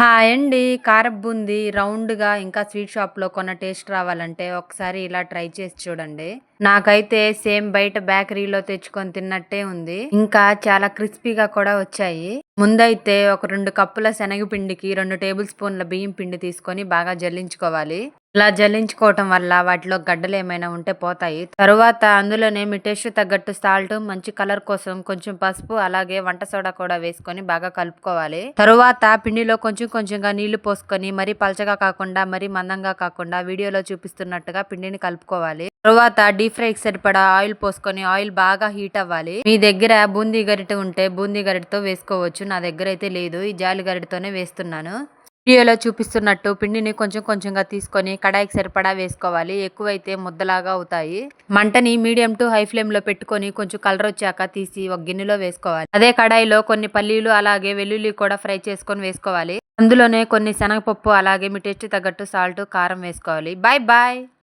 Hi అండి. కారపు బూందీ రౌండ్‌గా ఇంకా స్వీట్ షాప్‌లో కొన్న టేస్ట్ రావాలంటే ఒకసారి ఇలా ట్రై చేసి చూడండి. నాకైతే సేమ్ బయట బేకరీలో తెచ్చుకొని తిన్నట్టే ఉంది. ఇంకా చాలా క్రిస్పీగా కూడా వచ్చాయి. ముందైతే ఒక 2 కప్పుల శనగపిండికి 2 టేబుల్ స్పూన్ల బియ్యం పిండి తీసుకొని బాగా జల్లించుకోవాలి. ఇలా జల్లించుకోవటం వల్ల వాటిలో గడ్డలేమైనా ఉంటే పోతాయి. తరువాత అందులోనే మీ టేస్ట్ తగ్గట్టు సాల్ట్, మంచి కలర్ కోసం కొంచెం పసుపు, అలాగే వంట సోడా కూడా వేసుకొని బాగా కలుపుకోవాలి. తరువాత పిండిలో కొంచెం కొంచెంగా నీళ్లు పోసుకొని మరీ పలచగా కాకుండా మరీ మందంగా కాకుండా వీడియోలో చూపిస్తున్నట్టుగా పిండిని కలుపుకోవాలి. తరువాత డీప్ ఫ్రైకి సరిపడా ఆయిల్ పోసుకొని ఆయిల్ బాగా హీట్ అవ్వాలి. మీ దగ్గర బూందీ గరిటె ఉంటే బూందీ గరిటెతో వేసుకోవచ్చు. నా దగ్గర అయితే లేదు. ఈ జాలి గరిటెతోనే వేస్తున్నాను. వీడియోలో చూపిస్తున్నట్టు పిండిని కొంచెం కొంచెంగా తీసుకొని కడాయికి సరిపడా వేసుకోవాలి. ఎక్కువైతే ముద్దలాగా అవుతాయి. మంటని మీడియం టు హై ఫ్లేమ్ లో పెట్టుకొని కొంచెం కలర్ వచ్చాక తీసి ఒక గిన్నెలో వేసుకోవాలి. అదే కడాయిలో కొన్ని పల్లీలు అలాగే వెల్లుల్లి కూడా ఫ్రై చేసుకొని వేసుకోవాలి. అందులోనే కొన్ని శనగపప్పు అలాగే మీ టేస్ట్ తగ్గట్టు సాల్ట్, కారం వేసుకోవాలి. Bye bye.